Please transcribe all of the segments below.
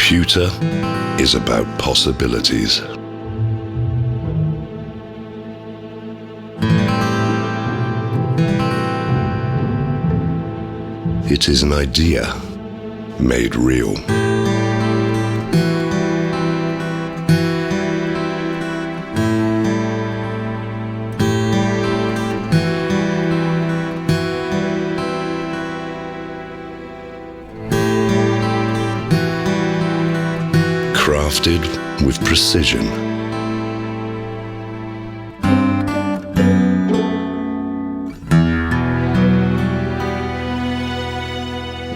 Pewter is about possibilities. It is an idea made real. Crafted with precision.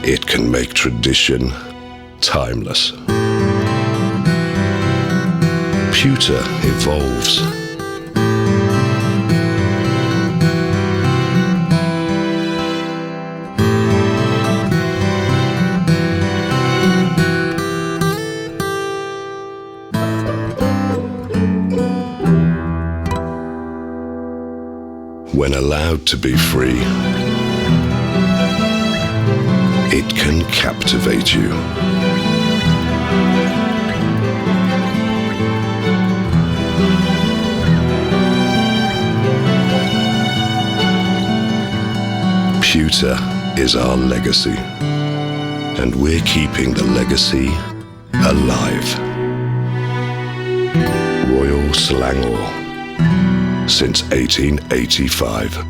It can make tradition timeless. Pewter evolves. When allowed to be free, it can captivate you. Pewter is our legacy, and we're keeping the legacy alive. Royal Selangor, since 1885.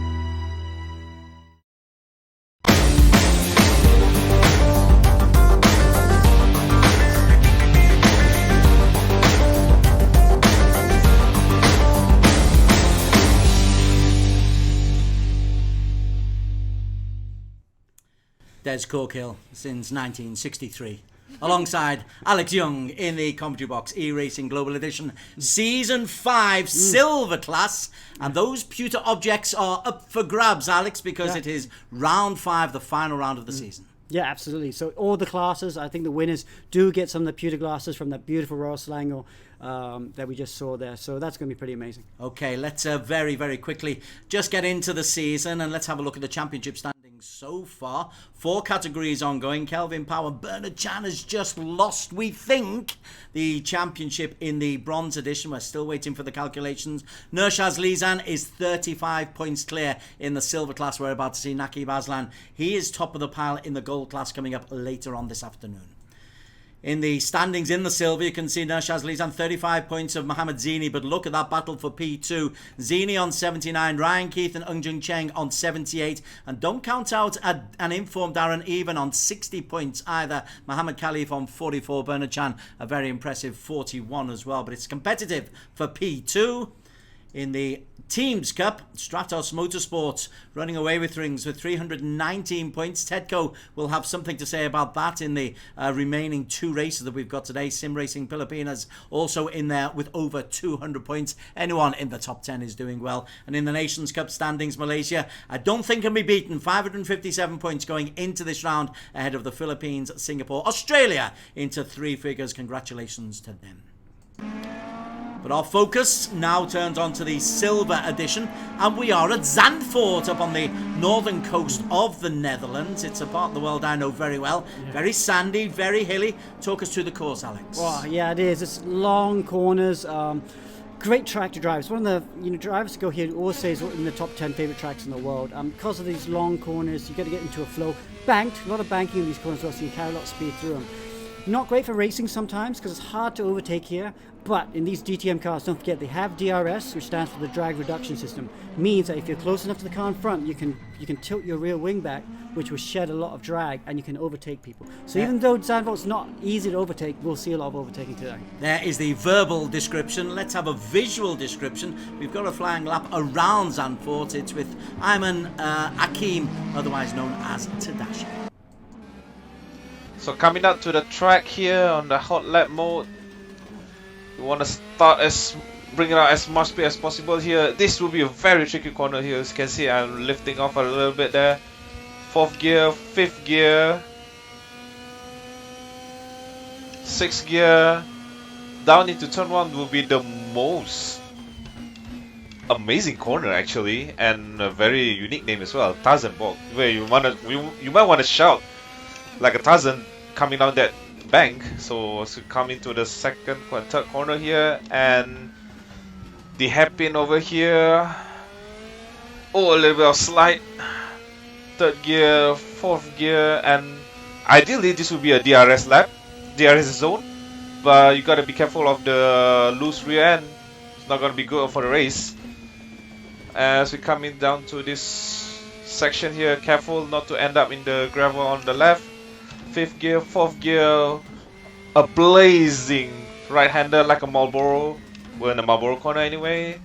Des Corkill since 1963. Alongside Alex Young in the commentary box, E-Racing Global Edition, Season 5, Silver Class. And those pewter objects are up for grabs, Alex, because it is round 5, the final round of the season. Yeah, absolutely. So all the classes, I think the winners do get some of the pewter glasses from that beautiful Royal Selangor that we just saw there. So that's going to be pretty amazing. Okay, let's very, very quickly just get into the season and let's have a look at the championship standings so far. 4 categories ongoing. Kelvin Power, Bernard Chan has just lost, we think, the championship in the bronze edition. We're still waiting for the calculations. Nur Shazliezhan is 35 points clear in the silver class. We're about to see Naqib Aslan. He is top of the pile in the gold class coming up later on this afternoon. In the standings in the silver, you can see Nur Shazliezhan 35 points of Mohammed Zihni, but look at that battle for P2. Zihni on 79, Ryan Keith and Ung Jung Cheng on 78, and don't count out an informed Darren Even on 60 points either. Mohammed Khalif on 44, Bernard Chan a very impressive 41 as well, but it's competitive for P2. In the Teams Cup, Stratos Motorsports running away with things with 319 points. Tedco will have something to say about that in the remaining 2 races that we've got today. Sim Racing Pilipinas also in there with over 200 points. Anyone in the top 10 is doing well. And in the Nations Cup standings, Malaysia, I don't think can be beaten. 557 points going into this round ahead of the Philippines, Singapore, Australia into 3 figures. Congratulations to them. But our focus now turns on to the silver edition, and we are at Zandvoort up on the northern coast of the Netherlands. It's a part of the world I know very well. Yeah. Very sandy, very hilly. Talk us through the course, Alex. Well, yeah, it is. It's long corners. Great track to drive. It's one of the drivers to go here always say it's in the top 10 favorite tracks in the world. Because of these long corners, you got to get into a flow. Banked, a lot of banking in these corners, so you carry a lot of speed through them. Not great for racing sometimes because it's hard to overtake here, but in these DTM cars, don't forget they have DRS, which stands for the drag reduction system. Means that if you're close enough to the car in front, you can tilt your rear wing back, which will shed a lot of drag, and you can overtake people. So even though Zandvoort's not easy to overtake, we'll see a lot of overtaking today. There is the verbal description. Let's have a visual description. We've got a flying lap around Zandvoort. It's with Ayman Akim, otherwise known as Tadashi. So coming out to the track here on the hot lap mode, we want to start bring out as much speed as possible here. This will be a very tricky corner here. As you can see, I'm lifting off a little bit there. 4th gear, 5th gear, 6th gear, down into turn 1 will be the most amazing corner actually, and a very unique name as well, Tarzan Bog, where you might want to shout like a Tarzan coming down that bank. So come into the third corner here, and the hairpin over here. Oh, a little bit of slide. Third gear, fourth gear, and ideally this would be a DRS lap, DRS zone. But you gotta be careful of the loose rear end. It's not gonna be good for the race. As we come in down to this section here, careful not to end up in the gravel on the left. Fifth gear, fourth gear, a blazing right-hander like a Marlboro. We're in the Marlboro corner anyway.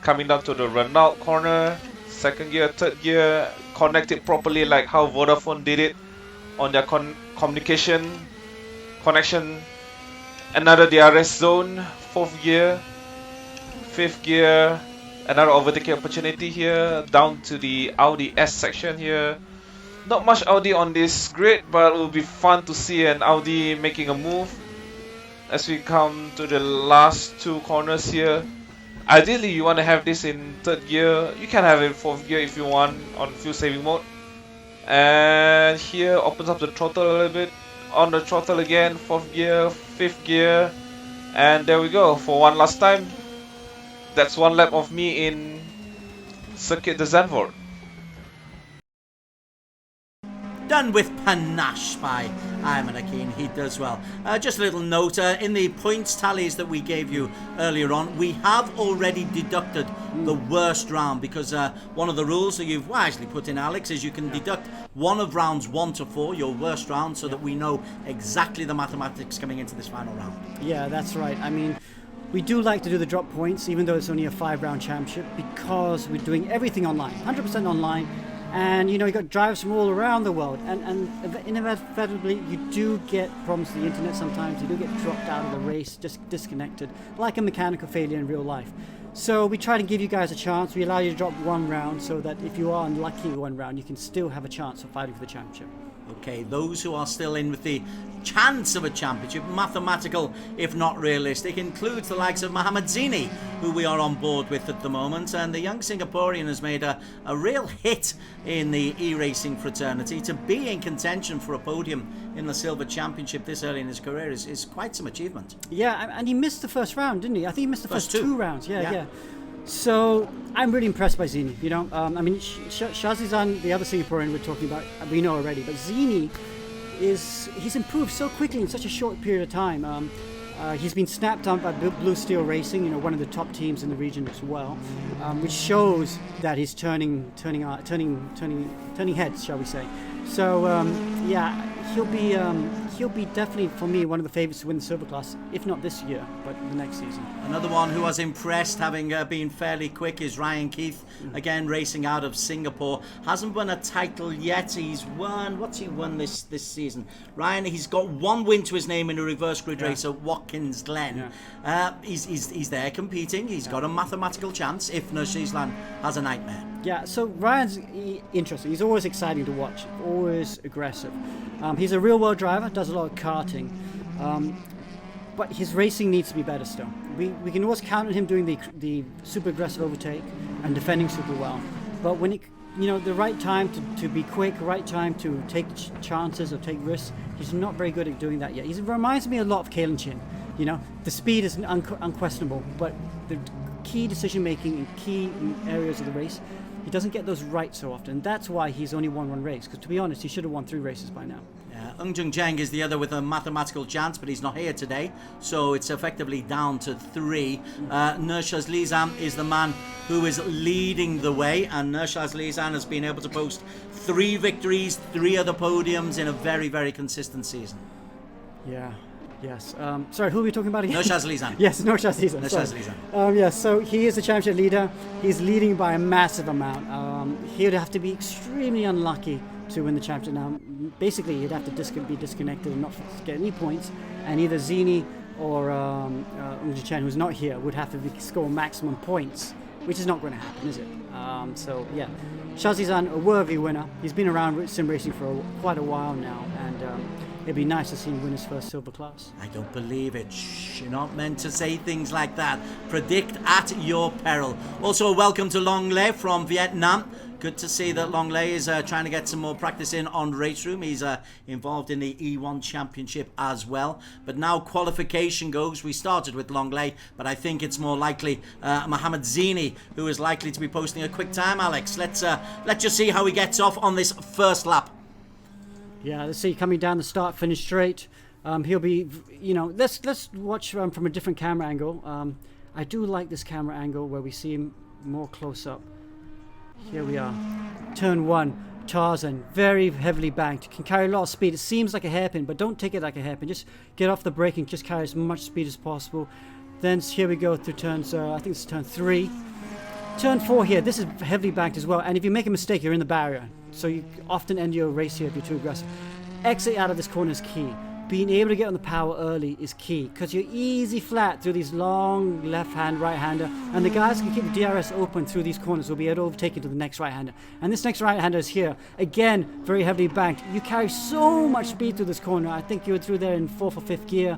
Coming down to the Renault corner, second gear, third gear, connected properly like how Vodafone did it on their connection. Another DRS zone, fourth gear, fifth gear, another overtaking opportunity here, down to the Audi S section here. Not much Audi on this grid, but it will be fun to see an Audi making a move. As we come to the last two corners here, ideally you want to have this in third gear. You can have it in fourth gear if you want on fuel saving mode. And here opens up the throttle a little bit. On the throttle again, fourth gear, fifth gear, and there we go for one last time. That's one lap of me in Circuit de Zandvoort. Done with panache by Ayman Akeen. He does well. Just a little note, in the points tallies that we gave you earlier on, we have already deducted the worst round, because one of the rules that you've wisely put in, Alex, is you can deduct one of rounds 1 to 4, your worst round, so that we know exactly the mathematics coming into this final round. Yeah, that's right. I mean, we do like to do the drop points, even though it's only a 5-round championship, because we're doing everything online, 100% online. And you know, you got drivers from all around the world, and inevitably you do get problems with the internet sometimes. You do get dropped out of the race, just disconnected, like a mechanical failure in real life. So we try to give you guys a chance. We allow you to drop one round, so that if you are unlucky in one round, you can still have a chance of fighting for the championship. Okay, those who are still in with the chance of a championship, mathematical if not realistic, includes the likes of Mohammed Zihni, who we are on board with at the moment, and the young Singaporean has made a real hit in the e-racing fraternity. To be in contention for a podium in the Silver Championship this early in his career is quite some achievement. Yeah, and he missed the first round, didn't he? I think he missed the first two rounds. Yeah. So I'm really impressed by Zihni. You know, I mean, Shazliezhan, the other Singaporean we're talking about, we know already. But Zihni he's improved so quickly in such a short period of time. He's been snapped up by Blue Steel Racing, you know, one of the top teams in the region as well, which shows that he's turning heads, shall we say? So yeah, he'll be definitely, for me, one of the favourites to win the silver class, if not this year, but the next season. Another one who has impressed, having been fairly quick, is Ryan Keith, again racing out of Singapore. Hasn't won a title yet. What's he won this season? Ryan, he's got one win to his name in a reverse grid race at Watkins Glen. He's there competing. He's got a mathematical chance if Nur Shazliezhan has a nightmare. Yeah, so Ryan's interesting. He's always exciting to watch, always aggressive. He's a real-world driver, does a lot of karting, but his racing needs to be better still. We can always count on him doing the super aggressive overtake and defending super well, but when the right time to be quick, right time to take chances or take risks, he's not very good at doing that yet. He reminds me a lot of Kalen Chin. You know, the speed is unquestionable, but the key decision making in key areas of the race, he doesn't get those right so often. That's why he's only won one race, because to be honest, he should have won 3 races by now. Ungjung Jeng is the other with a mathematical chance, but he's not here today, so it's effectively down to 3. Nur Shazliezhan is the man who is leading the way, and Nur Shazliezhan has been able to post 3 victories, 3 other podiums in a very, very consistent season. Yeah. Yes. Sorry, who are we talking about again? Nur Shazliezhan. Yes, Nur Shazliezhan. Nur Shazliezhan. Yes, so he is the championship leader. He's leading by a massive amount. He would have to be extremely unlucky to win the championship. Now, basically, he'd have to be disconnected and not get any points. And either Zihni or Ungjung Chen, who's not here, would have to score maximum points, which is not going to happen, is it? So, yeah. Shazliezhan, a worthy winner. He's been around sim racing for quite a while now, and it'd be nice to see him win his first silver class. I don't believe it. Shh, you're not meant to say things like that. Predict at your peril. Also, welcome to Long Le from Vietnam. Good to see that Longley is trying to get some more practice in on race room. He's involved in the E1 Championship as well. But now qualification goes. We started with Longley, but I think it's more likely Mohammed Zihni who is likely to be posting a quick time. Alex, let's just see how he gets off on this first lap. Yeah, let's see, coming down the start, finish straight. He'll be, let's watch from a different camera angle. I do like this camera angle where we see him more close up. Here we are. Turn 1, Tarzan, very heavily banked. Can carry a lot of speed. It seems like a hairpin, but don't take it like a hairpin. Just get off the brake and just carry as much speed as possible. Then here we go through turns, I think it's turn 3. Turn 4 here, this is heavily banked as well. And if you make a mistake, you're in the barrier. So you often end your race here if you're too aggressive. Exit out of this corner is key. Being able to get on the power early is key because you're easy flat through these long left-hand, right-hander, and the guys can keep the DRS open through these corners will be able to overtake you to the next right-hander. And this next right-hander is here. Again, very heavily banked. You carry so much speed through this corner. I think you were through there in 4th or 5th gear.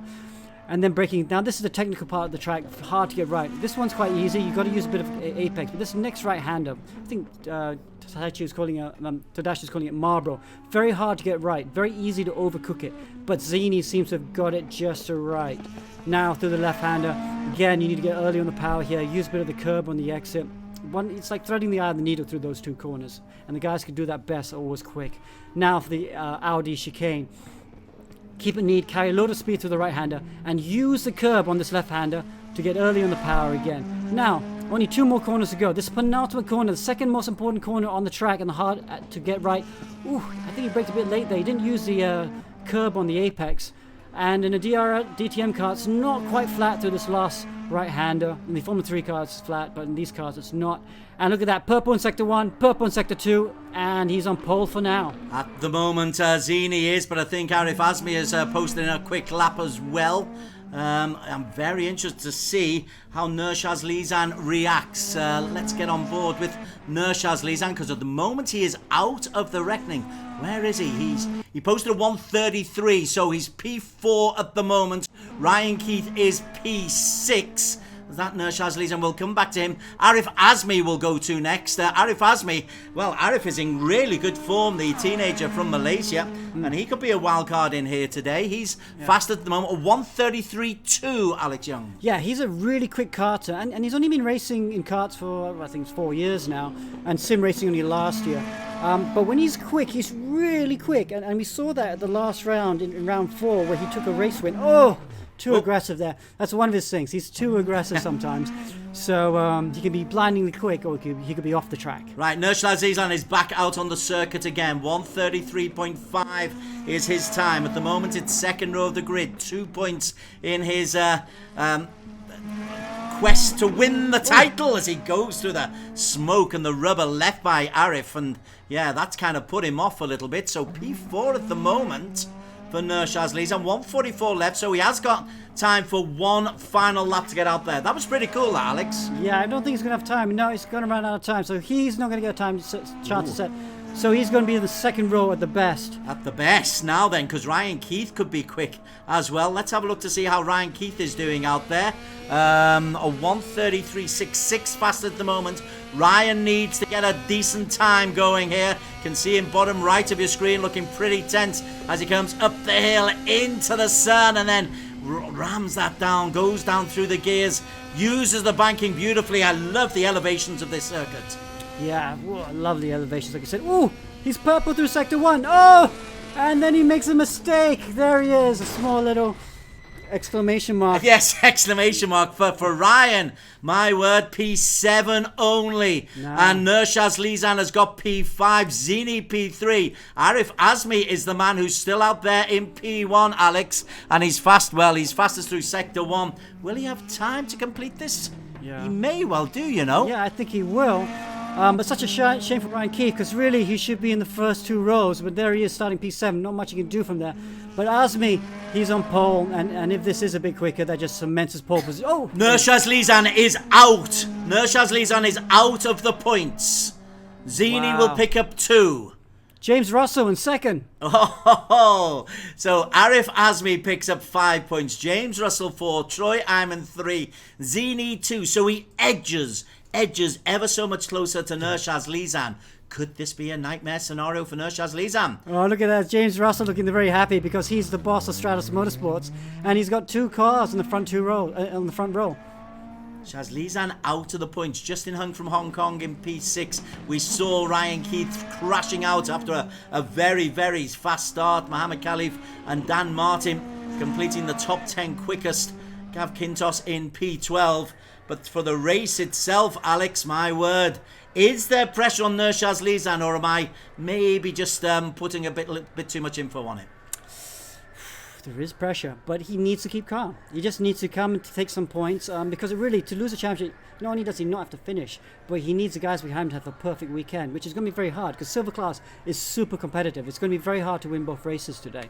And then braking. Now this is the technical part of the track, hard to get right. This one's quite easy. You've got to use a bit of apex. But this next right-hander, I think Tadashi was calling it Marlboro. Very hard to get right. Very easy to overcook it. But Zihni seems to have got it just right. Now through the left-hander. Again, you need to get early on the power here. Use a bit of the curb on the exit. It's like threading the eye of the needle through those two corners. And the guys can do that best, always quick. Now for the Audi chicane. Keep it neat, carry a load of speed through the right-hander, and use the curb on this left-hander to get early on the power again. Now, only 2 more corners to go. This penultimate corner, the second most important corner on the track and the hard to get right. Ooh, I think he braked a bit late there. He didn't use the curb on the apex. And in a DTM car, it's not quite flat through this last right-hander. In the Formula 3 cars, it's flat, but in these cars, it's not. And look at that, purple in Sector 1, purple in Sector 2, and he's on pole for now. At the moment, Zihni is, but I think Arif Azmi is posting a quick lap as well. I'm very interested to see how Nur Shazliezhan reacts. Let's get on board with Nur Shazliezhan because at the moment he is out of the reckoning. Where is he? He posted a 1:33, so he's P4 at the moment. Ryan Keith is P6. That Nur Shazliezhan will come back to him. Arif Azmi will go to next. Arif Azmi, well, Arif is in really good form, the teenager from Malaysia, and he could be a wild card in here today. He's fast at the moment, a 1:33.2, Alex Young. Yeah, he's a really quick karter, and he's only been racing in karts for, I think it's 4 years now, and sim racing only last year. But when he's quick, he's really quick, and we saw that at the last round, in round 4, where he took a race win. Too aggressive there. That's one of his things. He's too aggressive sometimes. So he can be blindingly quick or he could be off the track. Right, Nur Shazliezhan is back out on the circuit again. 1:33.5 is his time. At the moment, it's second row of the grid. 2 points in his quest to win the title as he goes through the smoke and the rubber left by Arif. And yeah, that's kind of put him off a little bit. So P4 at the moment for Nur Shazliezhan, 1:44 left, so he has got time for one final lap to get out there. That was pretty cool, Alex. Yeah, I don't think he's going to have time. No, he's going to run out of time, so he's not going to get a chance to set. So he's going to be in the second row at the best. At the best now then, because Ryan Keith could be quick as well. Let's have a look to see how Ryan Keith is doing out there. A 1:33.66 fast at the moment. Ryan needs to get a decent time going here. Can see him bottom right of your screen looking pretty tense as he comes up the hill into the sun and then rams that down, goes down through the gears, uses the banking beautifully. I love the elevations of this circuit. Yeah, lovely elevations, like I said. Oh, he's purple through Sector 1. Oh, and then he makes a mistake. There he is, a small little exclamation mark. Yes, exclamation mark for Ryan. My word, P7 only. No. And Nur Shazliezhan has got P5, Zihni P3. Arif Azmi is the man who's still out there in P1, Alex. And he's fast, well, he's fastest through Sector 1. Will he have time to complete this? Yeah. He may well do, you know. Yeah, I think he will. But such a shame for Ryan Keith, because really he should be in the first 2 rows, but there he is starting P7, not much he can do from there. But Azmi, he's on pole, and if this is a bit quicker, that just cements his pole position. Oh! Nur Shazliezhan is out! Nur Shazliezhan is out of the points. Zihni will pick up 2. James Russell in second. Oh, so Arif Azmi picks up 5 points, James Russell 4, Troy Iman 3, Zihni 2, so he edges ever so much closer to Nur Shazliezhan. Could this be a nightmare scenario for Nur Shazliezhan? Oh, look at that. James Russell looking very happy because he's the boss of Stratus Motorsports, and he's got 2 cars in the front row. Shazliezhan out of the points, Justin Hung from Hong Kong in P6. We saw Ryan Keith crashing out after a very, very fast start. Mohammed Khalif and Dan Martin completing the top 10 quickest. Gav Kintos in P12. But for the race itself, Alex, my word, is there pressure on Nur Shazliezhan, or am I maybe just putting a bit too much info on it? There is pressure, but he needs to keep calm. He just needs to come and take some points because really, to lose a championship, not only does he not have to finish, but he needs the guys behind him to have a perfect weekend, which is going to be very hard because Silver Class is super competitive. It's going to be very hard to win both races today.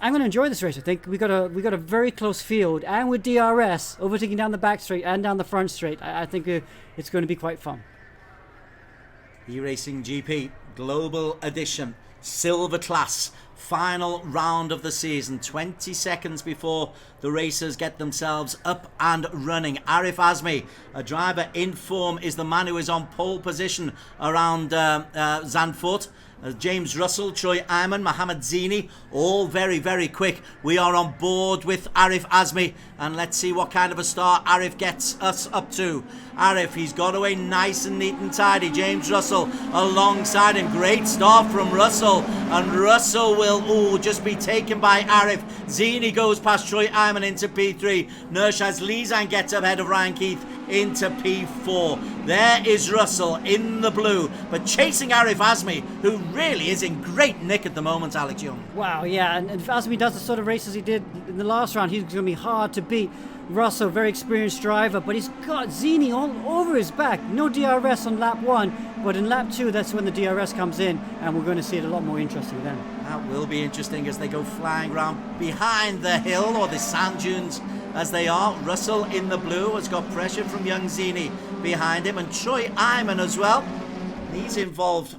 I'm going to enjoy this race. I think we got a very close field, and with DRS overtaking down the back straight and down the front straight, I think it's going to be quite fun. E-Racing GP Global Edition Silver Class. Final round of the season, 20 seconds before the racers get themselves up and running. Arif Azmi, a driver in form, is the man who is on pole position around Zandvoort. James Russell, Troy Iman, Mohammed Zihni, all very, very quick. We are on board with Arif Azmi, and let's see what kind of a start Arif gets us up to. Arif, he's got away nice and neat and tidy. James Russell alongside him. Great start from Russell, and Russell will just be taken by Arif. Zihni goes past Troy Iman into P3. Nur Shazliezhan gets ahead of Ryan Keith into P4. There is Russell in the blue, but chasing Arif Azmi, who really is in great nick at the moment, Alex Young. Wow, yeah, and if Azmi does the sort of races he did in the last round, he's going to be hard to beat. Russell, very experienced driver, but he's got Zihni all over his back. No DRS on lap 1, but in lap 2, that's when the DRS comes in, and we're going to see it a lot more interesting then. That will be interesting as they go flying around behind the hill, or the sand dunes as they are. Russell in the blue has got pressure from young Zihni behind him, and Troy Iman as well. He's involved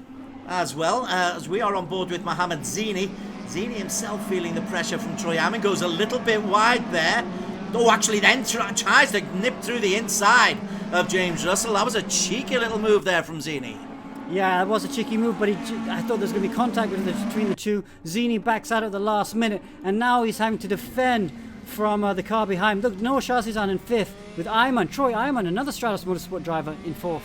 as well, as we are on board with Mohammed Zihni. Zihni himself feeling the pressure from Troy Iman, goes a little bit wide there. Oh, actually then tries to nip through the inside of James Russell. That was a cheeky little move there from Zihni. Yeah, it was a cheeky move, but I thought there was going to be contact between the two. Zihni backs out at the last minute, and now he's having to defend from the car behind. Look, Nur Shazliezhan in 5th with Iman. Troy Iman, another Stratus Motorsport driver, in 4th.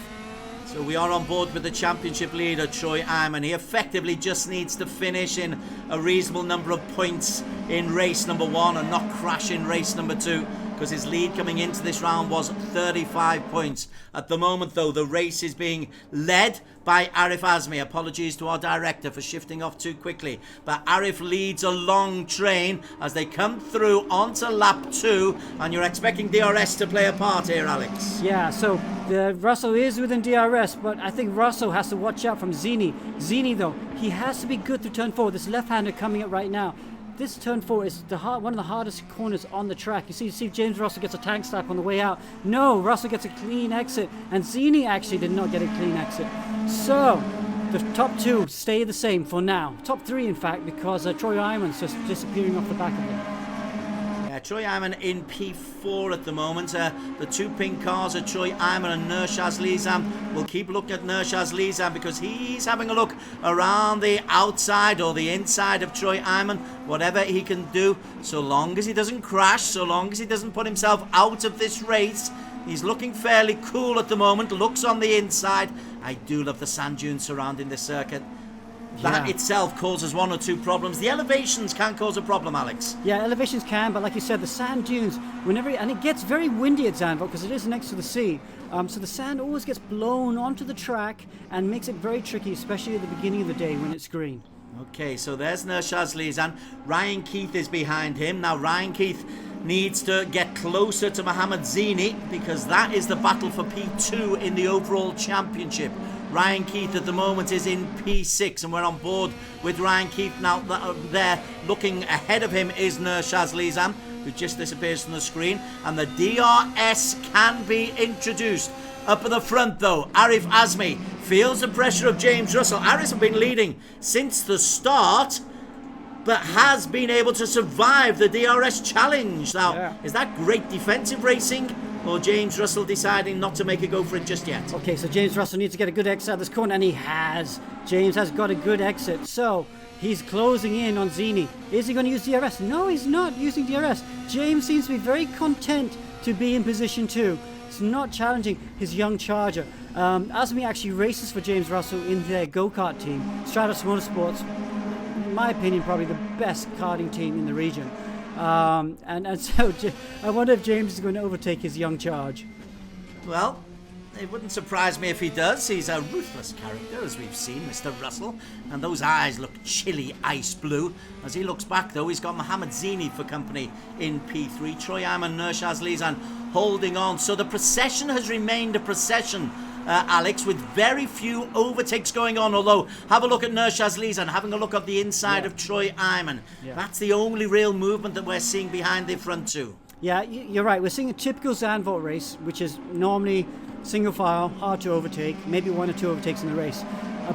So we are on board with the championship leader, Troy Iman. He effectively just needs to finish in a reasonable number of points in race number 1 and not crash in race number 2, because his lead coming into this round was 35 points. At the moment, though, the race is being led by Arif Azmi. Apologies to our director for shifting off too quickly. But Arif leads a long train as they come through onto lap 2, and you're expecting DRS to play a part here, Alex. Yeah, so Russell is within DRS, but I think Russell has to watch out from Zihni. Zihni, though, he has to be good through turn 4. This left-hander coming up right now. This turn 4 is one of the hardest corners on the track. You see James Russell gets a tank slap on the way out. No, Russell gets a clean exit, and Zihni actually did not get a clean exit. So the top 2 stay the same for now. Top 3, in fact, because Troy Iman's just disappearing off the back of it. Troy Iman in P4 at the moment. The 2 pink cars are Troy Iman and Nur Shazliezhan. We'll keep looking at Nur Shazliezhan because he's having a look around the outside or the inside of Troy Iman. Whatever he can do, so long as he doesn't crash, so long as he doesn't put himself out of this race. He's looking fairly cool at the moment, looks on the inside. I do love the sand dunes surrounding this circuit. That itself causes 1 or 2 problems. The elevations can cause a problem, Alex. Yeah, elevations can, but like you said, the sand dunes, and it gets very windy at Zandvoort because it is next to the sea. So the sand always gets blown onto the track and makes it very tricky, especially at the beginning of the day when it's green. Okay, so there's Nur Shazliezhan. Ryan Keith is behind him. Now Ryan Keith needs to get closer to Mohammed Zihni because that is the battle for P2 in the overall championship. Ryan Keith at the moment is in P6, and we're on board with Ryan Keith now. There, looking ahead of him is Nur Shazliezhan, who just disappears from the screen, and the DRS can be introduced. Up at the front, though, Arif Azmi feels the pressure of James Russell. Arif has been leading since the start, but has been able to survive the DRS challenge. Now, is that great defensive racing, or James Russell deciding not to make a go for it just yet? Okay, so James Russell needs to get a good exit out of this corner, and he has. James has got a good exit, so he's closing in on Zihni. Is he going to use DRS? No, he's not using DRS. James seems to be very content to be in position 2. It's not challenging his young charger. Azmi actually races for James Russell in their go-kart team. Stratos Motorsports, in my opinion, probably the best karting team in the region. And so I wonder if James is going to overtake his young charge. Well, it wouldn't surprise me if he does. He's a ruthless character, as we've seen, Mr. Russell. And those eyes look chilly ice blue. As he looks back, though, he's got Mohammed Zihni for company in P3. Troy Iman, Nur Shazliezhan holding on. So the procession has remained a procession, Alex, with very few overtakes going on. Although, have a look at Nur Shazliezhan, having a look at the inside of Troy Iman. That's the only real movement that we're seeing behind the front two. Yeah, you're right. We're seeing a typical Zandvoort race, which is normally single file, hard to overtake, maybe 1 or 2 overtakes in the race.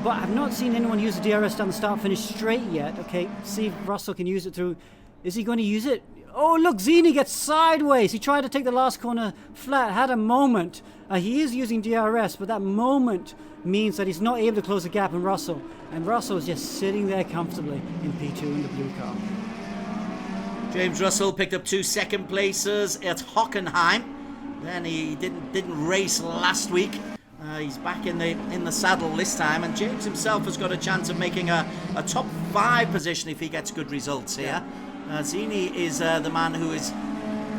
But I've not seen anyone use the DRS down the start-finish straight yet. Okay, see if Russell can use it through. Is he going to use it? Oh, look, Zihni gets sideways. He tried to take the last corner flat, had a moment. He is using DRS, but that moment means that he's not able to close the gap on Russell. And Russell is just sitting there comfortably in P2 in the blue car. James Russell picked up 2 second places at Hockenheim. Then he didn't race last week. He's back in the saddle this time, and James himself has got a chance of making a top 5 position if he gets good results here. Zihni is the man who is,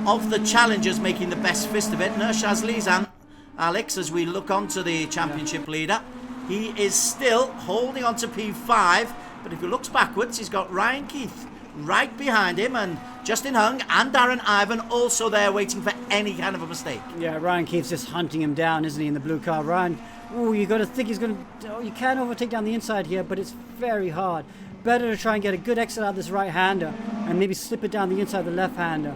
of the challengers, making the best fist of it. Nur Shazliezhan, Alex, as we look onto the championship leader, he is still holding on to P5, but if he looks backwards, he's got Ryan Keith right behind him, and Justin Hung and Darren Ivan also there waiting for any kind of a mistake. Yeah, Ryan Keith's just hunting him down, isn't he, in the blue car? Ryan, you got to think he's going to... Oh, you can overtake down the inside here, but it's very hard. Better to try and get a good exit out of this right-hander and maybe slip it down the inside of the left-hander.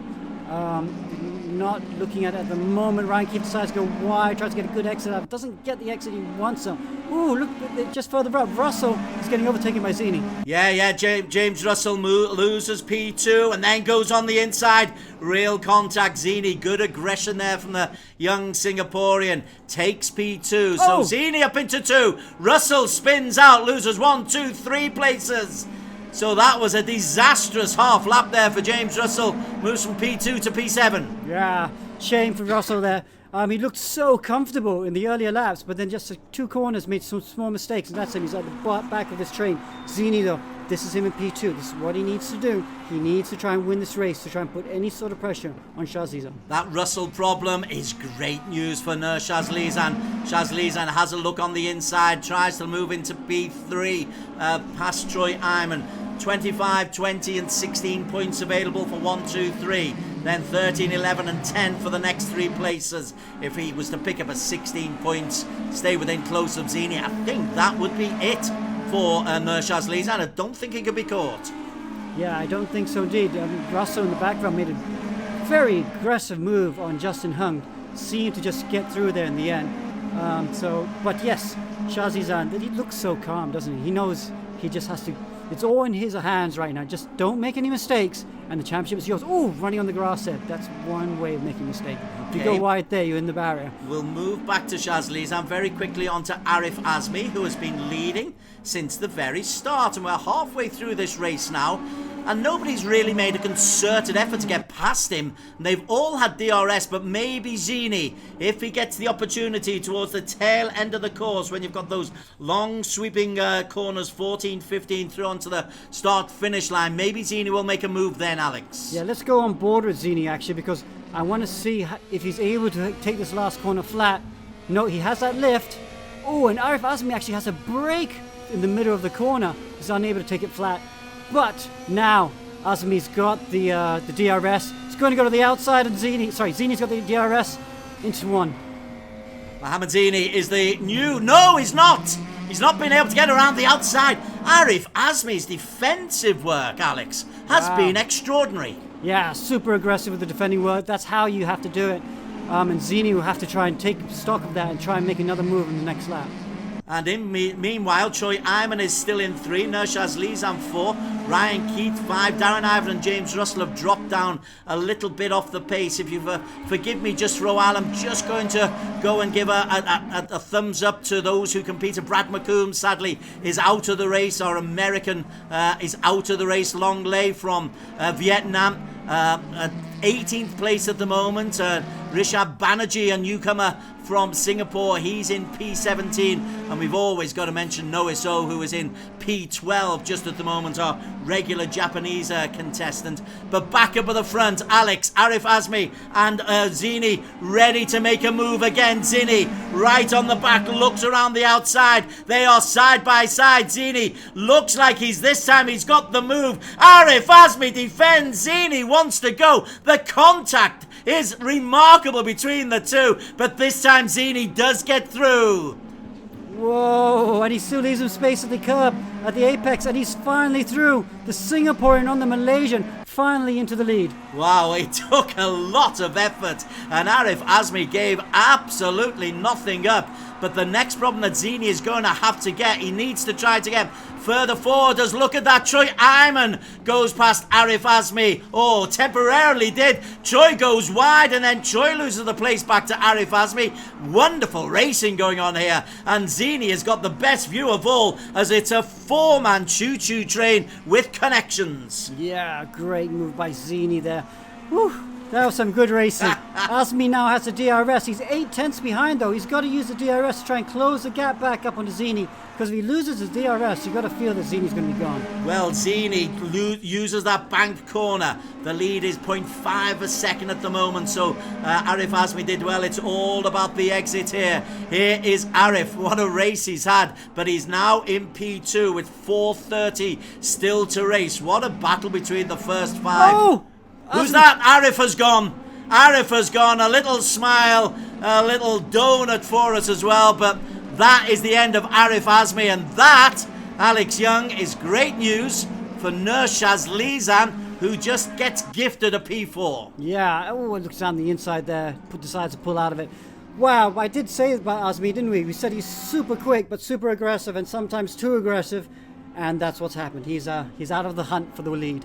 Not looking at it at the moment. Ryan Keith decides to go wide, tries to get a good exit out. Doesn't get the exit he wants. Ooh, look, just further up, Russell is getting overtaken by Zihni. Yeah, James Russell loses P2 and then goes on the inside. Real contact, Zihni. Good aggression there from the young Singaporean. Takes P2. So Zihni up into 2. Russell spins out, loses 1, 2, 3 places. So that was a disastrous half lap there for James Russell. Moves from P2 to P7. Yeah, shame for Russell there. He looked so comfortable in the earlier laps, but then just 2 corners made some small mistakes, and that's him. He's at the back of this train. Zihni, though, this is him in P2. This is what he needs to do. He needs to try and win this race to try and put any sort of pressure on Shazliezhan. That Russell problem is great news for Nur Shazliezhan. Shazliezhan has a look on the inside, tries to move into P3 past Troy Iman. 25, 20 and 16 points available for 1, 2, 3. Then 13, 11 and 10 for the next 3 places. If he was to pick up a 16 points, stay within close of Zihni, I think that would be it for Nur Shazliezhan. I don't think he could be caught. Yeah, I don't think so indeed. Russell in the background made a very aggressive move on Justin Hung. Seemed to just get through there in the end. But yes, Shazliezhan, he looks so calm, doesn't he? He knows he just has to... It's all in his hands right now. Just don't make any mistakes, and the championship is yours. Oh, running on the grass there. That's one way of making a mistake. If you go wide there, you're in the barrier. We'll move back to Shazliezhan very quickly onto Arif Azmi, who has been leading since the very start. And we're halfway through this race now, and nobody's really made a concerted effort to get past him. And they've all had DRS, but maybe Zihni, if he gets the opportunity towards the tail end of the course, when you've got those long sweeping corners, 14, 15, through onto the start-finish line, maybe Zihni will make a move then, Alex. Yeah, let's go on board with Zihni, actually, because I want to see if he's able to take this last corner flat. No, he has that lift. Oh, and Arif Azmi actually has a break in the middle of the corner. He's unable to take it flat. But now Azmi's got the DRS. He's going to go to the outside, and Zihni's got the DRS into 1. Mohammed Zihni is the new... No, he's not! He's not been able to get around the outside. Arif Azmi's defensive work, Alex, has been extraordinary. Yeah, super aggressive with the defending work. That's how you have to do it. And Zihni will have to try and take stock of that and try and make another move in the next lap. And meanwhile, Troy Iman is still in 3, Nur Shazliezhan 4, Ryan Keith 5. Darren Ivan and James Russell have dropped down a little bit off the pace. If you forgive me just for a while, I'm just going to go and give a thumbs up to those who competed. Brad McComb, sadly, is out of the race. Our American is out of the race. Long Lei from Vietnam, 18th place at the moment. Rishabh Banerjee, a newcomer from Singapore, he's in P17, and we've always got to mention Noah So, who is in P12 just at the moment, our regular Japanese contestant. But back up at the front, Alex, Arif Azmi and Zihni ready to make a move again. Zihni right on the back, looks around the outside. They are side by side. Zihni looks like this time he's got the move. Arif Azmi defends. Zihni wants to go. The contact is remarkable between the two, but this time Zihni does get through. Whoa, and he still leaves him space at the curb, at the apex, and he's finally through. The Singaporean on the Malaysian finally into the lead. Wow, it took a lot of effort, and Arif Azmi gave absolutely nothing up. But the next problem that Zihni is going to have to get, he needs to try to get further forward. As look at that, Choi Ayman goes past Arif Azmi. Oh, temporarily did. Choi goes wide, and then Choi loses the place back to Arif Azmi. Wonderful racing going on here, and Zihni has got the best view of all, as it's a 4-man choo-choo train with connections. Yeah, great move by Zihni there. Whew. That was some good racing. Azmi now has the DRS. He's 8 tenths behind though. He's got to use the DRS to try and close the gap back up onto Zihni, because if he loses his DRS, you've got to feel that Zihni's going to be gone. Well, Zihni uses that banked corner. The lead is 0.5 a second at the moment, so Arif Azmi did well. It's all about the exit here. Here is Arif. What a race he's had, but he's now in P2 with 4:30 still to race. What a battle between the first 5. Oh! Who's that? Arif has gone. Arif has gone. A little smile, a little donut for us as well. But that is the end of Arif Azmi. And that, Alex Young, is great news for Nur Shazliezhan, who just gets gifted a P4. Yeah, oh, it looks down the inside there. Decides to pull out of it. Wow, I did say about Azmi, didn't we? We said he's super quick, but super aggressive, and sometimes too aggressive. And that's what's happened. He's out of the hunt for the lead.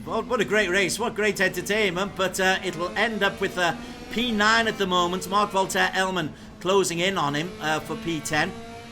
Well, what a great race, what great entertainment, but it will end up with P9 at the moment. Mark Voltaire-Elman closing in on him for P10,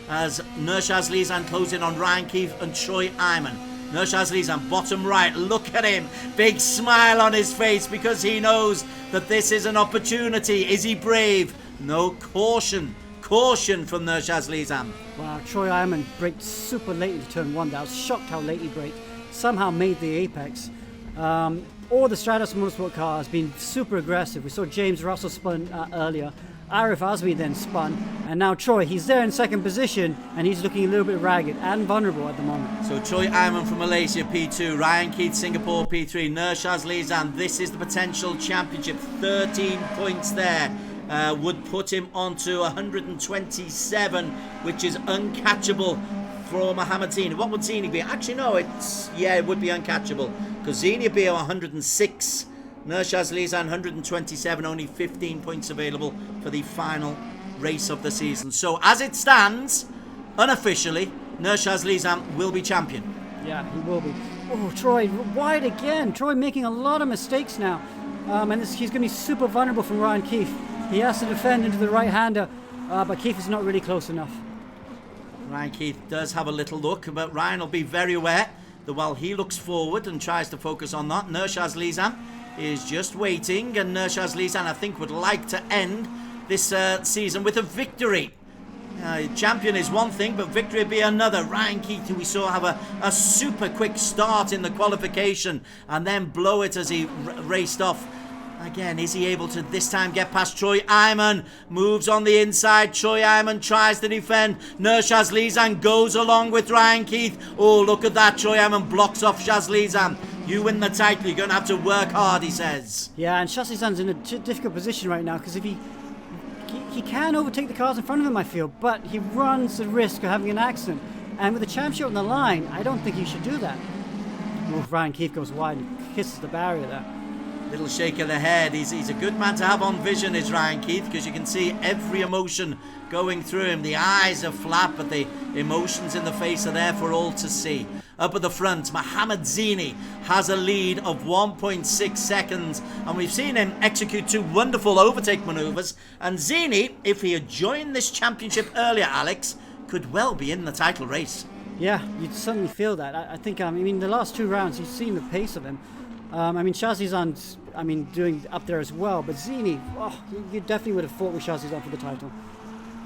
as Nur Shazliezhan closing on Ryan Keefe and Choi Ayman. Nur Shazliezhan, bottom right, look at him, big smile on his face, because he knows that this is an opportunity. Is he brave? No, caution from Nur Shazliezhan. Wow, Choi Ayman braked super late into turn 1. I was shocked how late he braked. Somehow made the apex. All the Stratos Motorsport car has been super aggressive. We saw James Russell spun earlier. Arif Azmi then spun, and now Choi, he's there in second position, and he's looking a little bit ragged and vulnerable at the moment. So Choi Ayman from Malaysia, P2, Ryan Keith, Singapore, P3, Nur Shazliezhan. This is the potential championship. 13 points there would put him onto 127, which is uncatchable for Mohammed Zihni. What would Zihni be? Actually, no, it would be uncatchable, because Zihni would be 106. Nur Shazliezhan 127, only 15 points available for the final race of the season. So as it stands, unofficially, Nur Shazliezhan will be champion. Yeah, he will be. Oh, Troy, wide again. Troy making a lot of mistakes now. And he's going to be super vulnerable from Ryan Keefe. He has to defend into the right-hander, but Keefe is not really close enough. Ryan Keith does have a little look, but Ryan will be very aware that while he looks forward and tries to focus on that, Nur Shazliezhan is just waiting, and Nur Shazliezhan, I think, would like to end this season with a victory. Champion is one thing, but victory would be another. Ryan Keith, who we saw have a super quick start in the qualification and then blow it as he raced off. Again, is he able to this time get past Choi Ayman? Moves on the inside. Choi Ayman tries to defend. Nur Shazliezhan goes along with Ryan Keith. Oh, look at that. Choi Ayman blocks off Shazliezhan. You win the title, you're going to have to work hard, he says. Yeah, and Shazliezhan's in a difficult position right now, because if he can overtake the cars in front of him, I feel, but he runs the risk of having an accident. And with the championship on the line, I don't think he should do that. Oh, Ryan Keith goes wide and kisses the barrier there. Little shake of the head. He's a good man to have on vision, is Ryan Keith, because you can see every emotion going through him. The eyes are flat, but the emotions in the face are there for all to see. up at the front. Mohamed Zihni has a lead of 1.6 seconds, and we've seen him execute 2 wonderful overtake manoeuvres. And Zihni, if he had joined this championship earlier, Alex, could well be in the title race. Yeah, you'd certainly feel that. I think, the last 2 rounds, you've seen the pace of him. Shazliezhan's, doing up there as well. But Zihni, you definitely would have fought with Shazliezhan for the title.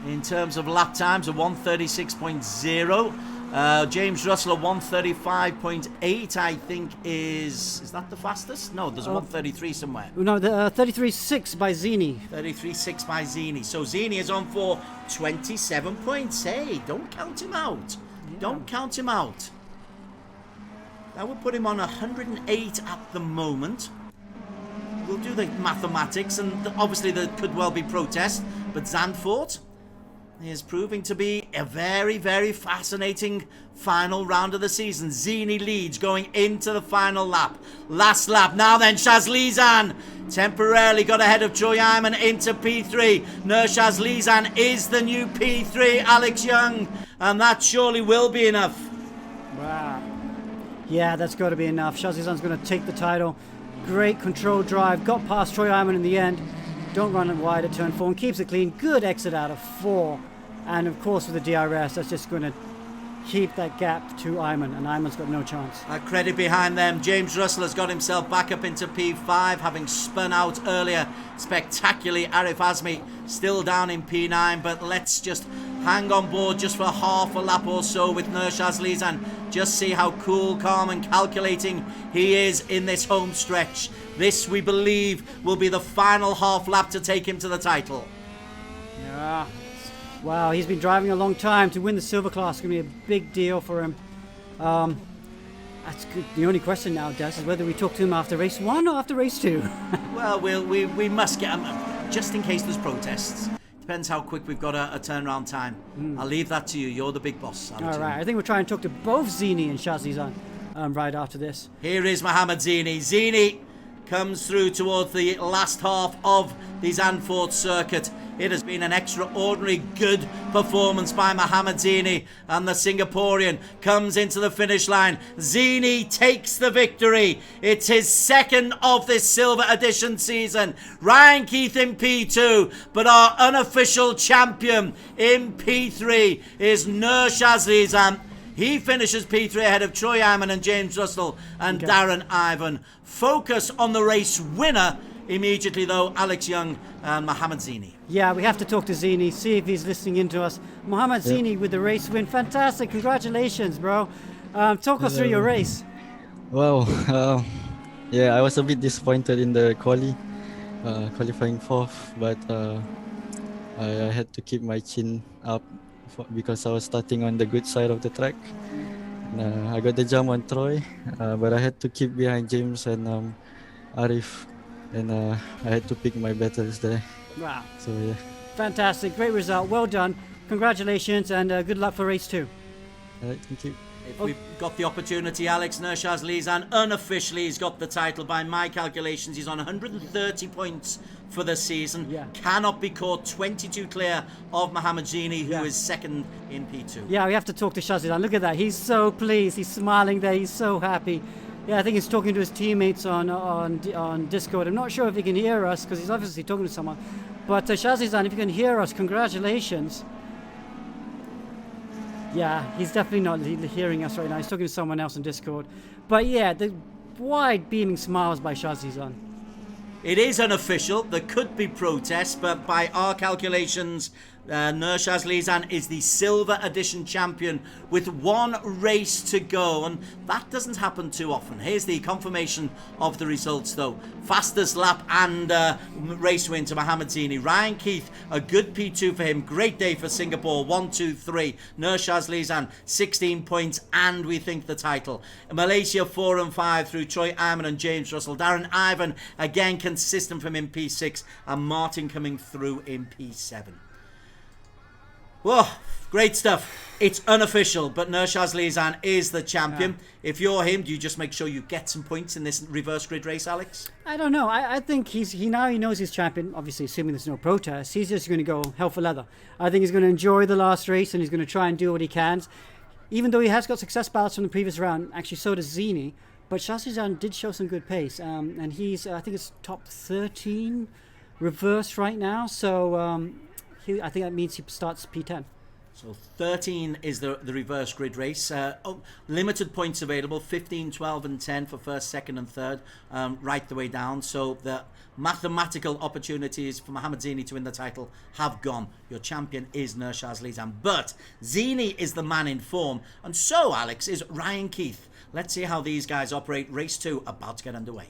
In terms of lap times, a 136.0. James Russell, a 135.8, I think is that the fastest? No, there's a 133 somewhere. No, the 33.6 by Zihni. 33.6 by Zihni. So Zihni is on for 27 points. Hey, don't count him out. Yeah. Don't count him out. That would put him on 108 at the moment. We'll do the mathematics, and obviously there could well be protest, but Zandvoort is proving to be a very, very fascinating final round of the season. Zihni leads going into the final lap. Last lap. Now then, Shazliezhan temporarily got ahead of Troy Iman into P3. Nur Shazliezhan is the new P3, Alex Young, and that surely will be enough. Wow. Yeah, that's got to be enough. Shazliezhan's going to take the title. Great control drive. Got past Troy Iman in the end. Don't run it wide at turn 4 and keeps it clean. Good exit out of 4. And of course with the DRS, that's just going to keep that gap to Iman, and Iman's got no chance. That credit behind them. James Russell has got himself back up into P5, having spun out earlier spectacularly. Arif Azmi still down in P9, but let's just hang on board just for half a lap or so with Nur Shazliezhan. Just see how cool, calm and calculating he is in this home stretch. This, we believe, will be the final half lap to take him to the title. Yeah. Wow, he's been driving a long time. To win the silver class is going to be a big deal for him. That's good. The only question now, Des, is whether we talk to him after race 1 or after race 2. Well, we must get him, just in case there's protests. Depends how quick we've got a turnaround time. I'll leave that to you. You're the big boss. All right, I think we'll try and talk to both Zihni and Shazliezhan right after this. Here is Mohamed Zihni. Zihni comes through towards the last half of the Zandvoort circuit. It has been an extraordinary good performance by Mohamed Zihni, and the Singaporean comes into the finish line. Zihni takes the victory. It's his second of this silver edition season. Ryan Keith in P2, but our unofficial champion in P3 is Nur Shazliezhan. He finishes P3 ahead of Troy Iman and James Russell and Darren Ivan. Focus on the race winner immediately, though, Alex Young and Mohamed Zihni. Yeah, we have to talk to Zihni, see if he's listening in to us. Mohamed Zihni with the race win. Fantastic. Congratulations, bro. Talk us through your race. Well, I was a bit disappointed in the qualifying 4th, but I had to keep my chin up because I was starting on the good side of the track. I got the jump on Troy, but I had to keep behind James and Arif, and I had to pick my battles there. Wow. So yeah. Fantastic. Great result. Well done. Congratulations, and good luck for race 2. All right, thank you. If we've got the opportunity, Alex, Nur Shazliezhan unofficially he's got the title. By my calculations, he's on 130 points for the season. Yeah. Cannot be caught, 22 clear of Mohamed Zihni, who is second in P2. Yeah, we have to talk to Shazliezhan. Look at that. He's so pleased. He's smiling there. He's so happy. Yeah, I think he's talking to his teammates on Discord. I'm not sure if he can hear us because he's obviously talking to someone. But Shazliezhan, if you can hear us, congratulations. Yeah, he's definitely not hearing us right now. He's talking to someone else on Discord. But yeah, the wide beaming smiles by Shazliezhan. It is unofficial. There could be protests, but by our calculations, Nur Shazliezhan is the silver edition champion with 1 race to go, and that doesn't happen too often. Here's the confirmation of the results, though. Fastest lap and race win to Mohamed Zihni. Ryan Keith, a good P2 for him. Great day for Singapore. 1, 2, 3. Nur Shazliezhan, 16 points, and we think the title. Malaysia 4 and 5 through Troy Iman and James Russell. Darren Ivan, again consistent from in P6, and Martin coming through in P7. Whoa, great stuff. It's unofficial, but Nur Shazliezhan is the champion. Yeah. If you're him, do you just make sure you get some points in this reverse grid race, Alex? I don't know. I think he knows he's champion. Obviously, assuming there's no protest, he's just going to go hell for leather. I think he's going to enjoy the last race and he's going to try and do what he can. even though he has got success ballots from the previous round, actually so does Zihni, but Shazliezhan did show some good pace, and he's, I think it's top 13 reverse right now, so I think that means he starts P10. So 13 is the reverse grid race. Limited points available, 15, 12 and 10 for first, second and third, right the way down. So the mathematical opportunities for Mohamed Zihni to win the title have gone. Your champion is Nur Shazliezhan. But Zihni is the man in form. And so, Alex, is Ryan Keith. Let's see how these guys operate. Race 2 about to get underway.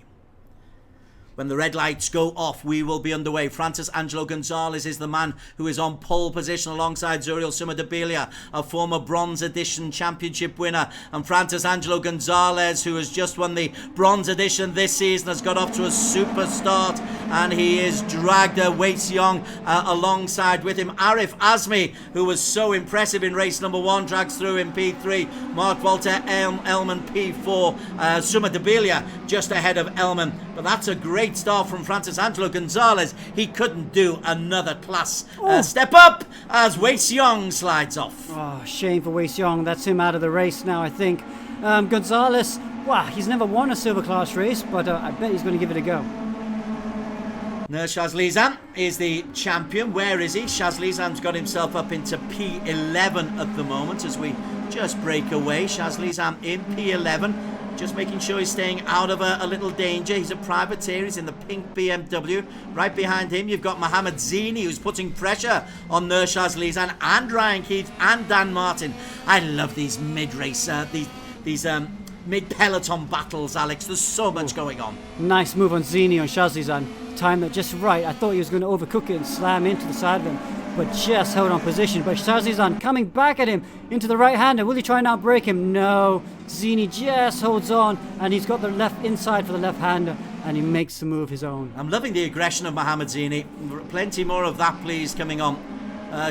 When the red lights go off, we will be underway. Francis Angelo Gonzalez is the man who is on pole position alongside Zuriel Sumadebilia, a former Bronze Edition Championship winner. And Francis Angelo Gonzalez, who has just won the Bronze Edition this season, has got off to a super start. And he is dragged Wei Xiong alongside with him. Arif Azmi, who was so impressive in race number 1, drags through in P3. Mark Volta, Elman P4. Sumadebilia just ahead of Elman. But that's a great start from Francis Angelo Gonzalez. He couldn't do another class step up as Wei Xiong slides off. Oh, shame for Wei Xiong. That's him out of the race now, I think. Gonzalez, wow, he's never won a silver class race, but I bet he's going to give it a go. Nur Shazliezhan is the champion. Where is he? Shazliezhan's got himself up into P11 at the moment as we just break away. Shazliezhan in P11. Just making sure he's staying out of a little danger. He's a privateer. He's in the pink BMW. Right behind him, you've got Mohamed Zihni, who's putting pressure on Nur Shazliezhan and Ryan Keith and Dan Martin. I love these mid-race, these mid-peloton battles, Alex. There's so much going on. Nice move on Zihni on Shazliezhan. Timed it just right. I thought he was going to overcook it and slam into the side of him, but just held on position. But Shazliezhan coming back at him into the right-hander. Will he try and outbreak him? No. Zihni just holds on, and he's got the left inside for the left-hander, and he makes the move his own. I'm loving the aggression of Mohamed Zihni. Plenty more of that, please, coming on.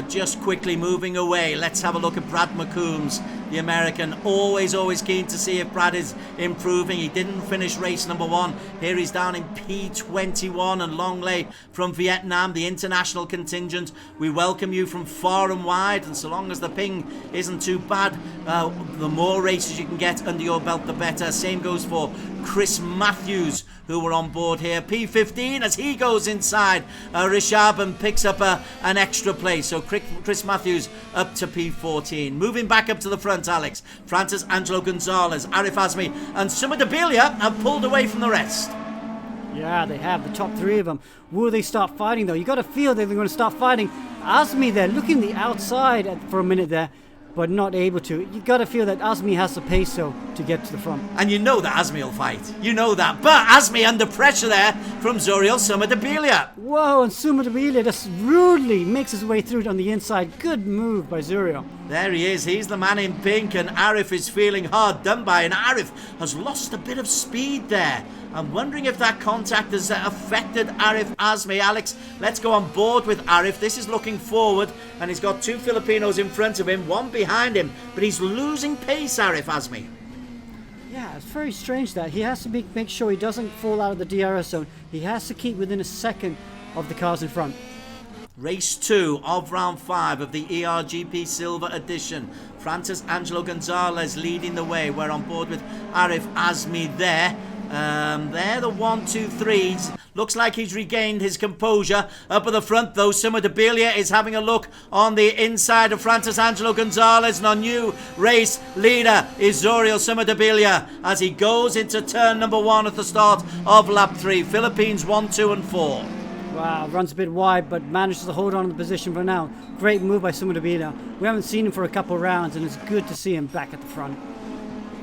Just quickly moving away. Let's have a look at Brad McCombs, the American. Always keen to see if Brad is improving. He didn't finish race number 1. Here he's down in P21 and long lay from Vietnam, the international contingent. We welcome you from far and wide, and so long as the ping isn't too bad, the more races you can get under your belt, the better. Same goes for Chris Matthews, who were on board here. P15 as he goes inside Rishabh and picks up an extra place. So Chris Matthews up to P14. Moving back up to the front, Alex. Francis Angelo Gonzalez, Arif Azmi and Sumadebilia have pulled away from the rest. Yeah, they have, the top 3 of them. Will they start fighting, though? You got to feel they're going to start fighting. Azmi there, looking the outside for a minute there, but not able to. You got to feel that Azmi has the pace, though, to get to the front. And you know that Azmi will fight. You know that. But Azmi under pressure there from Zuriel Sumadebilia. Whoa, and Sumadebilia just rudely makes his way through it on the inside. Good move by Zuriel. There he is. He's the man in pink, and Arif is feeling hard done by. And Arif has lost a bit of speed there. I'm wondering if that contact has affected Arif Azmi. Alex, let's go on board with Arif. This is looking forward, and he's got 2 Filipinos in front of him, 1 behind him, but he's losing pace, Arif Azmi. Yeah, it's very strange that. He has to make sure he doesn't fall out of the DRS zone. He has to keep within a second of the cars in front. Race 2 of round 5 of the ERGP Silver Edition. Francis Angelo Gonzalez leading the way. We're on board with Arif Azmi there. There, the 1, 2, 3s. Looks like he's regained his composure. Up at the front, though, Sumadebilia is having a look on the inside of Francis Angelo Gonzalez. And our new race leader is Zuriel Sumadebilia as he goes into turn number 1 at the start of lap 3. Philippines 1, 2 and 4. Wow, runs a bit wide, but manages to hold on to the position for now. Great move by Sumadebilia. We haven't seen him for a couple of rounds, and it's good to see him back at the front.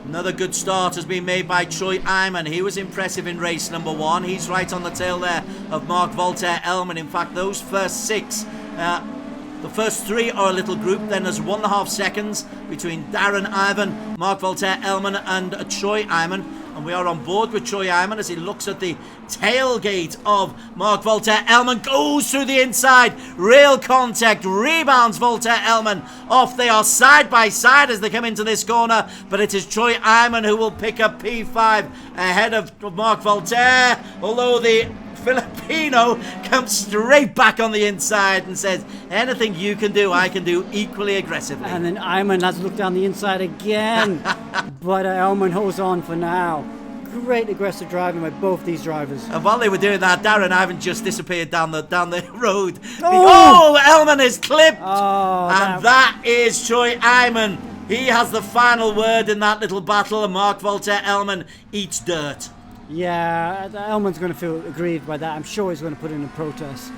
Another good start has been made by Troy Iman. He was impressive in race number 1. He's right on the tail there of Mark Voltaire Elman. In fact, those first 6, the first 3 are a little group. Then there's 1.5 seconds between Darren Ivan, Mark Voltaire Elman and Troy Iman. And we are on board with Troy Iman as he looks at the tailgate of Mark Voltaire Elman. Goes through the inside. Real contact. Rebounds Voltaire Elman off. They are side by side as they come into this corner. But it is Troy Iman who will pick up P5 ahead of Mark Voltaire. Although the Filipino comes straight back on the inside and says, anything you can do, I can do equally aggressively. And then Ayman has to look down the inside again. But Elman holds on for now. Great aggressive driving by both these drivers. And while they were doing that, Darren Ivan just disappeared down the road. Oh, Elman is clipped. Oh, and that is Troy Iman. He has the final word in that little battle, and Mark Voltaire Elman eats dirt. Yeah, Elman's going to feel aggrieved by that. I'm sure he's going to put in a protest.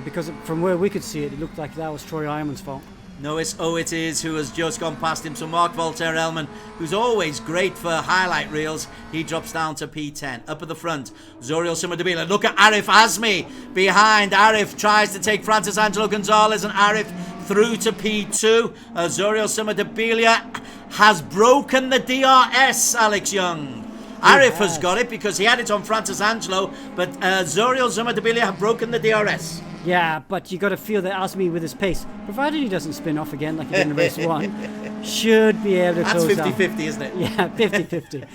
Because from where we could see it, it looked like that was Troy Iman's fault. No, it is who has just gone past him. So Mark Voltaire Elman, who's always great for highlight reels, he drops down to P10. Up at the front, Zoriel Sumadabila. Look at Arif Azmi behind. Arif tries to take Francis Angelo Gonzalez, and Arif through to P2. Zoriel Sumadabila has broken the DRS, Alex Young. Arif has got it because he had it on Francis Angelo, but Zoriel Sumadabila have broken the DRS. Yeah, but you got to feel that Azmi with his pace, provided he doesn't spin off again like he did in race 1, should be able to That's close 50-50, isn't it? Yeah, 50-50.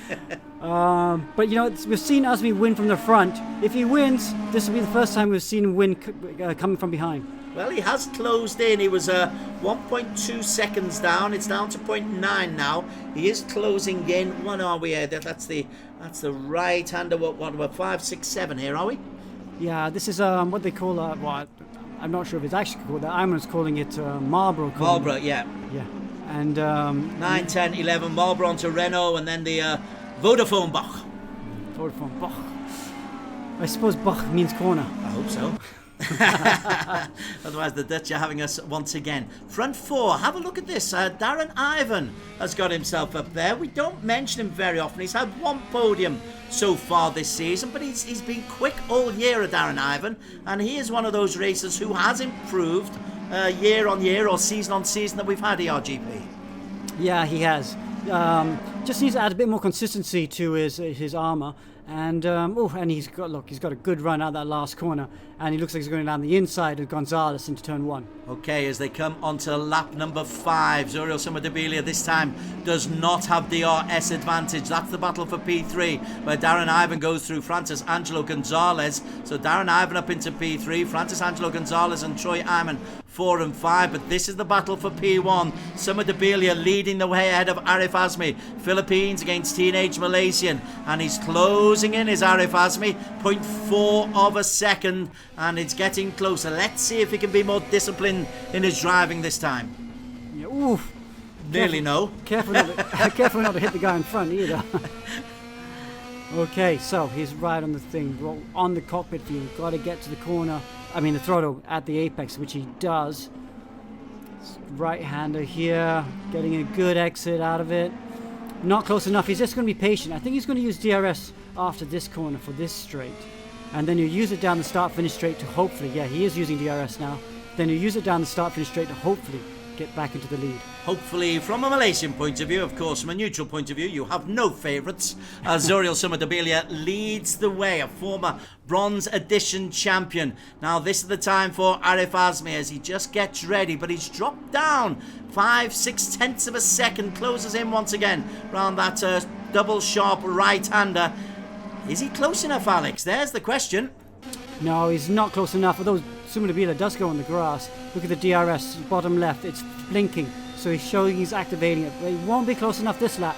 But you know, we've seen Azmi win from the front. If he wins, this will be the first time we've seen him win coming from behind. Well, he has closed in. He was 1.2 seconds down. It's down to 0.9 now. He is closing in. What are we here? That's the right-hander. What, 5, 6, 7 here, are we? Yeah, this is what they call I'm not sure if it's actually called that. Iman's calling it Marlboro. Marlboro, yeah. Yeah. And 9, 10, 11, Marlboro onto Renault, and then the Vodafone Bach. Vodafone Bach. I suppose Bach means corner. I hope so. Otherwise the Dutch are having us once again. Front 4, have a look at this. Darren Ivan has got himself up there. We don't mention him very often. He's had one podium so far this season, but he's been quick all year, Darren Ivan, and he is one of those racers who has improved year on year or season on season that we've had ERGP. Yeah, he has. Just needs to add a bit more consistency to his armour. And and he's got a good run out that last corner, and he looks like he's going down the inside of Gonzalez into turn 1. Okay, as they come onto lap number 5, Zoriel Sumadabila this time does not have DRS advantage. That's the battle for P3, where Darren Ivan goes through Francis Angelo Gonzalez. So Darren Ivan up into P3, Francis Angelo Gonzalez and Troy Iman 4 and 5. But this is the battle for P1. Sumadabila leading the way ahead of Arif Azmi. Philippines against Teenage Malaysian, and he's closing in his Arif Azmi, 0.4 of a second, and it's getting closer. Let's see if he can be more disciplined in his driving this time. Yeah, oof. Nearly no. Careful not to hit the guy in front either. Okay, so he's right on the thing, on the cockpit view. Got to get to the corner, the throttle at the apex, which he does. Right-hander here, getting a good exit out of it. Not close enough. He's just going to be patient. I think he's going to use DRS after this corner for this straight. And then you use it down the start-finish straight to hopefully, yeah, he is using DRS now. Then you use it down the start-finish straight to hopefully get back into the lead. Hopefully, from a Malaysian point of view, of course, from a neutral point of view, you have no favourites. Zoriel Sumadabila leads the way, a former Bronze Edition champion. Now, this is the time for Arif Azmi as he just gets ready, but he's dropped down 5/6 tenths of a second, closes in once again around that double sharp right-hander. Is he close enough, Alex? There's the question. No, he's not close enough, although Sumadabila does go on the grass. Look at the DRS, bottom left, it's blinking, so he's showing he's activating it, but he won't be close enough this lap,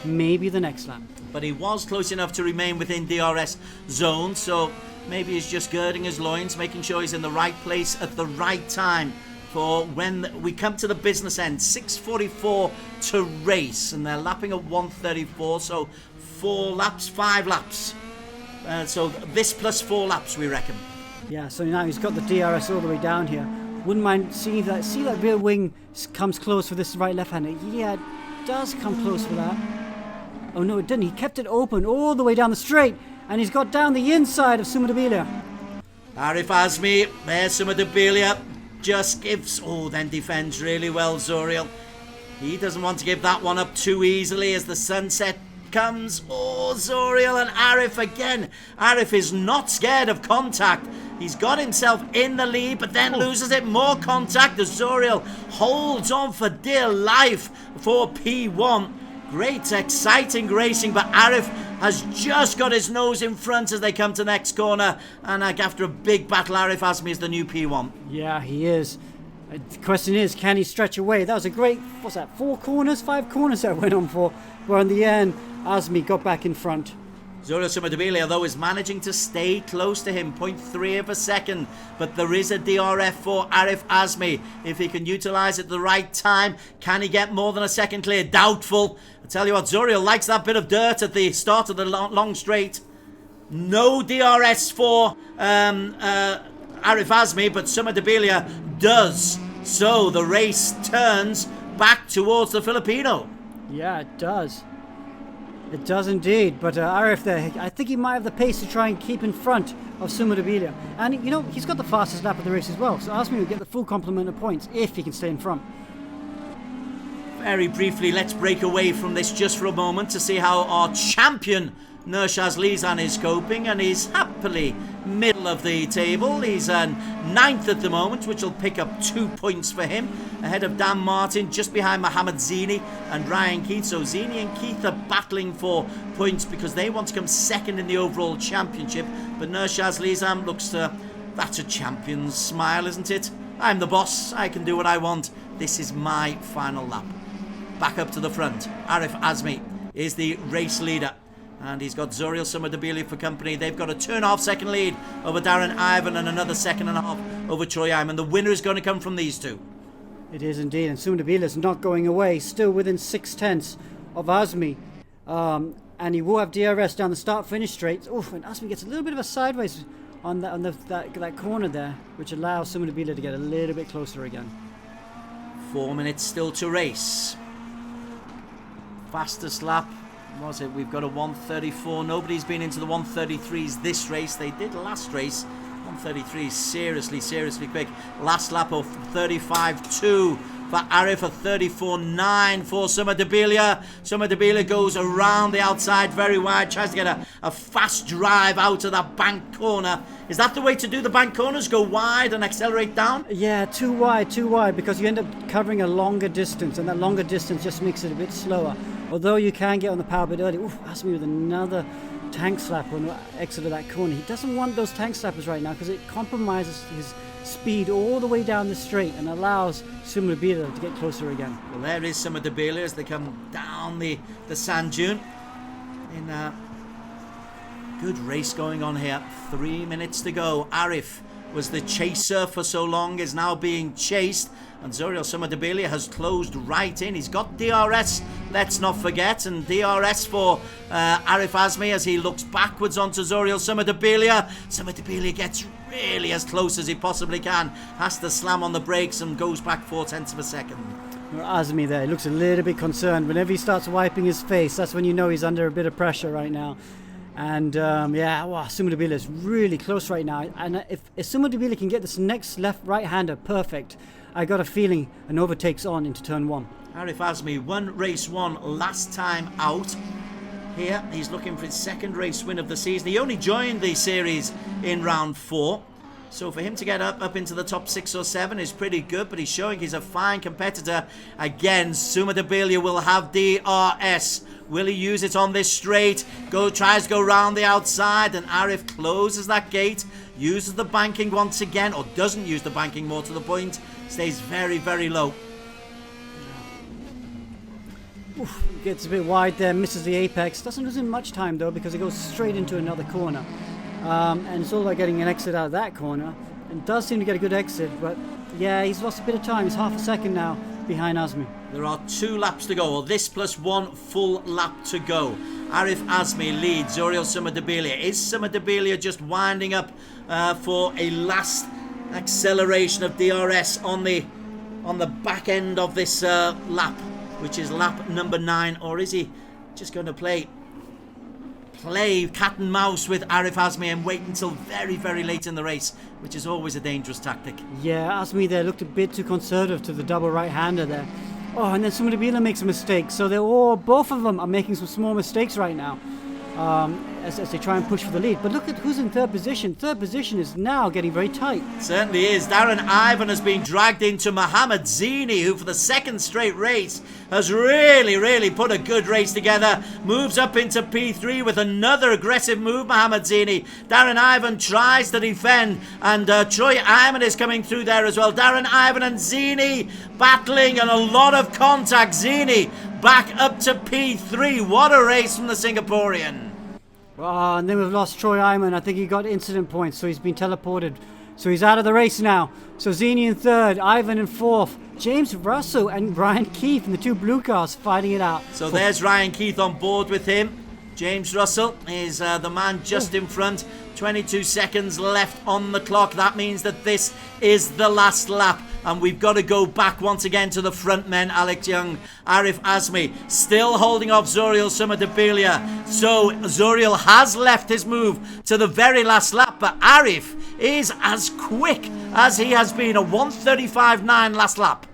maybe the next lap. But he was close enough to remain within DRS zone, so maybe he's just girding his loins, making sure he's in the right place at the right time for when we come to the business end. 6:44 to race, and they're lapping at 1:34, so 5 laps. So this plus 4 laps, we reckon. Yeah, so now he's got the DRS all the way down here. Wouldn't mind seeing that. See that rear wing comes close for this right left-hander. Yeah, it does come close for that. Oh no, it didn't. He kept it open all the way down the straight, and he's got down the inside of Sumadabila. Arif Azmi, there's Sumadabila, just gives, then defends really well, Zoriel. He doesn't want to give that one up too easily as the sunset comes. Zoriel and Arif again. Arif is not scared of contact. He's got himself in the lead, but then loses it. More contact as Zoriel holds on for dear life for P1. Great, exciting racing, but Arif has just got his nose in front as they come to the next corner. And after a big battle, Arif Azmi is the new P1. Yeah, he is. The question is, can he stretch away? That was a great, what's that, 5 corners that went on for. Where in the end, Azmi got back in front. Zuriel Sumadabile, though, is managing to stay close to him, 0.3 of a second. But there is a DRF for Arif Azmi. If he can utilise it at the right time, can he get more than a second clear? Doubtful. I tell you what, Zuriel likes that bit of dirt at the start of the long straight. No DRS for Arif Azmi, but Sumadabile does. So the race turns back towards the Filipino. Yeah, it does. It does indeed, but Arif there, I think he might have the pace to try and keep in front of Sumadabile. And, you know, he's got the fastest lap of the race as well, so Azmi will get the full complement of points if he can stay in front. Very briefly, let's break away from this just for a moment to see how our champion Nur Shazliezhan is coping, and he's happily middle of the table. He's 9th at the moment, which will pick up 2 points for him, ahead of Dan Martin, just behind Mohammed Zihni and Ryan Keith. So Zihni and Keith are battling for points because they want to come second in the overall championship. But Nur Shazliezhan looks to, that's a champion's smile, isn't it? I'm the boss, I can do what I want. This is my final lap. Back up to the front, Arif Azmi is the race leader. And he's got Zuriel Sumadabile for company. They've got a 2.5 second lead over Darren Ivan and another 2.5 over Troy Iman. The winner is going to come from these two. It is indeed, and Sumadabile is not going away, still within 6/10 of Azmi. And he will have DRS down the start-finish straight. Oof, and Azmi gets a little bit of a sideways on that corner there, which allows Sumadabile to get a little bit closer again. 4 minutes still to race. Fastest lap. Was it? We've got a 1:34. Nobody's been into the 1:33s this race. They did last race. 1:33 is seriously quick. Last lap of 35.2 for Arif, a 34.9 for Sumadabile. Sumadabile goes around the outside very wide, tries to get a fast drive out of that bank corner. Is that the way to do the bank corners? Go wide and accelerate down? Yeah, too wide, because you end up covering a longer distance, and that longer distance just makes it a bit slower. Although you can get on the power a bit early. Oof, Azmi with another tank slap on the exit of that corner. He doesn't want those tank slappers right now because it compromises his speed all the way down the straight and allows Sumadabile to get closer again. Well, there is Sumadabile as they come down the sand dune. In a good race going on here. 3 minutes to go. Arif was the chaser for so long, is now being chased. And Zuriel Sumadabile has closed right in. He's got DRS, let's not forget. And DRS for Arif Azmi as he looks backwards onto Zuriel Sumadabile. Sumadabile gets really as close as he possibly can. Has to slam on the brakes and goes back 0.4 of a second. Azmi there, he looks a little bit concerned. Whenever he starts wiping his face, that's when you know he's under a bit of pressure right now. And Sumadabile is really close right now. And if Sumadabile can get this next right-hander perfect, I got a feeling an overtake's on into turn 1. Arif Azmi won race 1 last time out. Here, he's looking for his second race win of the season. He only joined the series in round 4. So for him to get up into the top 6 or 7 is pretty good, but he's showing he's a fine competitor. Again, Sumadabile will have DRS. Will he use it on this straight? Tries to go round the outside, and Arif closes that gate, uses the banking once again, or doesn't use the banking more to the point, stays very low. Oof, gets a bit wide there, misses the apex. Doesn't lose him much time though, because he goes straight into another corner. And it's all about getting an exit out of that corner. And does seem to get a good exit, but yeah, he's lost a bit of time. He's half a second now behind Azmi. There are 2 laps to go, or this plus 1 full lap to go. Arif Azmi leads Zuriel Sumadabile. Is Sumadabile just winding up for a last acceleration of DRS on the back end of this lap, which is lap number 9, or is he just going to play cat and mouse with Arif Azmi and wait until very late in the race, which is always a dangerous tactic? Yeah, Azmi there looked a bit too conservative to the double right-hander there. Oh, and then Sumadabile makes a mistake. So both of them are making some small mistakes right now. as they try and push for the lead. But look at who's in third position. Third position is now getting very tight. Certainly is. Darren Ivan has been dragged into Mohamed Zihni, who for the second straight race has really put a good race together. Moves up into P3 with another aggressive move, Mohamed Zihni. Darren Ivan tries to defend, and Troy Iman is coming through there as well. Darren Ivan and Zihni battling, and a lot of contact. Zihni back up to P3. What a race from the Singaporean. Oh, and then we've lost Troy Iman. I think he got incident points, so he's been teleported. So he's out of the race now. So Zihni in third, Ivan in fourth, James Russell and Ryan Keith in the two blue cars fighting it out. So there's Ryan Keith on board with him. James Russell is the man just in front. 22 seconds left on the clock. That means that this is the last lap. And we've got to go back once again to the front men. Alex Young, Arif Azmi, still holding off Zuriel Sumadebilia. So Zuriel has left his move to the very last lap, but Arif is as quick as he has been. A 1:35.9 last lap.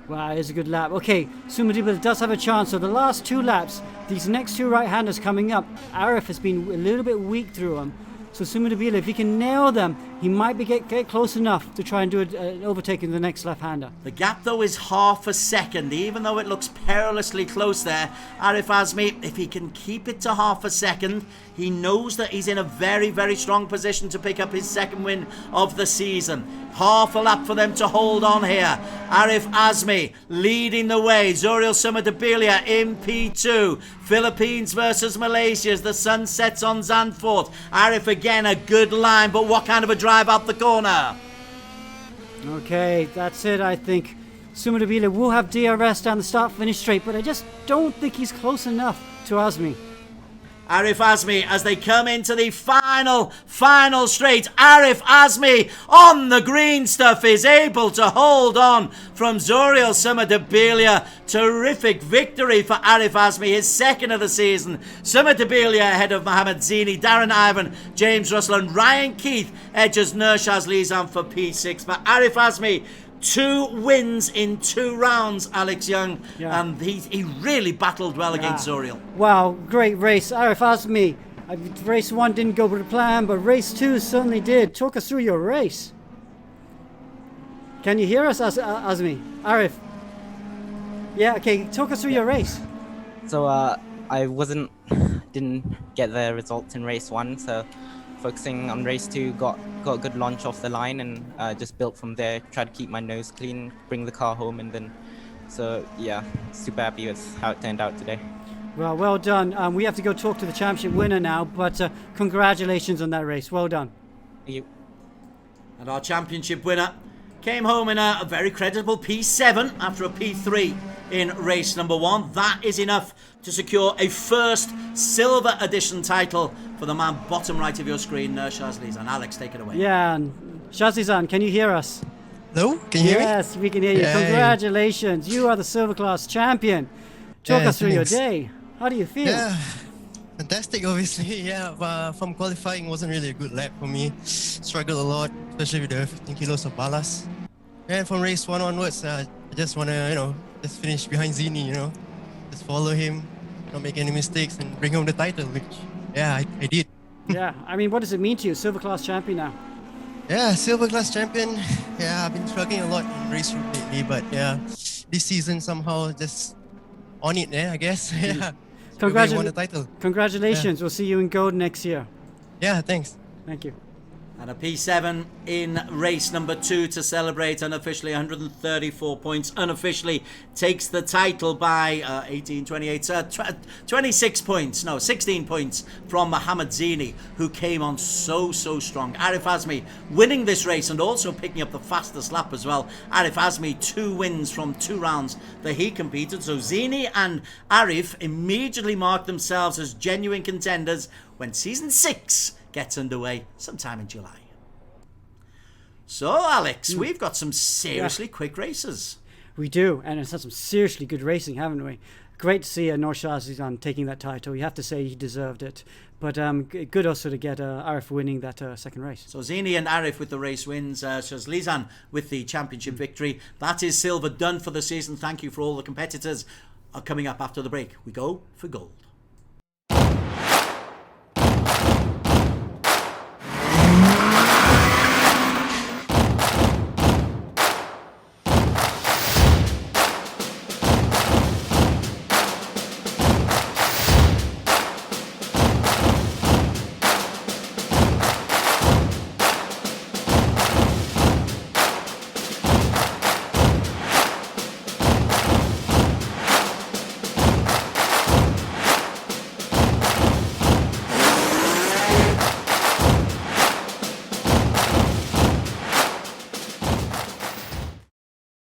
Wow, it's a good lap. Okay, Sumadebilia does have a chance. So the last two laps, these next two right-handers coming up, Arif has been a little bit weak through them. So Sumadebilia, if he can nail them, he might be get close enough to try and do an overtake in the next left-hander. The gap, though, is half a second, even though it looks perilously close there. Arif Azmi, if he can keep it to half a second, he knows that he's in a very strong position to pick up his second win of the season. Half a lap for them to hold on here. Arif Azmi leading the way. Zuriel Sumadebilia in P2. Philippines versus Malaysia as the sun sets on Zandvoort. Arif again, a good line, but what kind of a drive out the corner? Okay, that's it, I think. Sumadebilia will have DRS down the start-finish straight, but I just don't think he's close enough to Azmi. Arif Azmi as they come into the final straight. Arif Azmi on the green stuff is able to hold on from Zuriel Sumadebilia. Terrific victory for Arif Azmi, his second of the season. Sumadebilia ahead of Mohamed Zihni, Darren Ivan, James Russell and Ryan Keith edges Nur Shazliezhan for P6. But Arif Azmi, 2 wins in 2 rounds, Alex Young, and he really battled well against Zuriel. Wow, great race. Arif Azmi, race 1 didn't go to plan, but race 2 certainly did. Talk us through your race. Can you hear us, Azmi? Arif? Yeah, okay, talk us through your race. So I didn't get the results in race 1, so focusing on race 2, got a good launch off the line and just built from there, tried to keep my nose clean, bring the car home, and then, so yeah, super happy with how it turned out today. Well done. We have to go talk to the championship winner now, but congratulations on that race. Well done. Thank you. And our championship winner came home in a very creditable P7 after a P3 in race number 1. That is enough to secure a first silver edition title for the man bottom right of your screen, Nur Shazliezhan. Alex, take it away. Yeah, and Shazliezhan, can you hear us? Hello, can you hear me? Yes, we can hear you. Yay. Congratulations, you are the silver class champion. Talk us through your day. How do you feel? Yeah, fantastic, obviously. Yeah, from qualifying wasn't really a good lap for me. Struggled a lot, especially with the 15 kilos of ballast. And from race 1 onwards, I just want to, just finish behind Zihni, just follow him, not make any mistakes and bring home the title, which, yeah, I did. Yeah, I mean, what does it mean to you, silver class champion now? Yeah, silver class champion. Yeah, I've been struggling a lot in race route lately, but yeah, this season somehow just on it, I guess. Yeah. Won the title. Congratulations. Yeah. We'll see you in gold next year. Yeah, thanks. Thank you. And a P7 in race number 2 to celebrate. Unofficially 134 points. Unofficially takes the title by 18, 28, 26 points. No, 16 points from Mohamed Zihni, who came on so strong. Arif Azmi winning this race and also picking up the fastest lap as well. Arif Azmi, 2 wins from 2 rounds that he competed. So Zihni and Arif immediately marked themselves as genuine contenders when season 6 gets underway sometime in July. So, Alex, we've got some seriously quick races. We do, and it's had some seriously good racing, haven't we? Great to see Nur Shazliezhan taking that title. You have to say he deserved it. But good also to get Arif winning that second race. So Zihni and Arif with the race wins, Shazliezhan with the championship victory. That is silver done for the season. Thank you for all the competitors. Coming up after the break, we go for gold.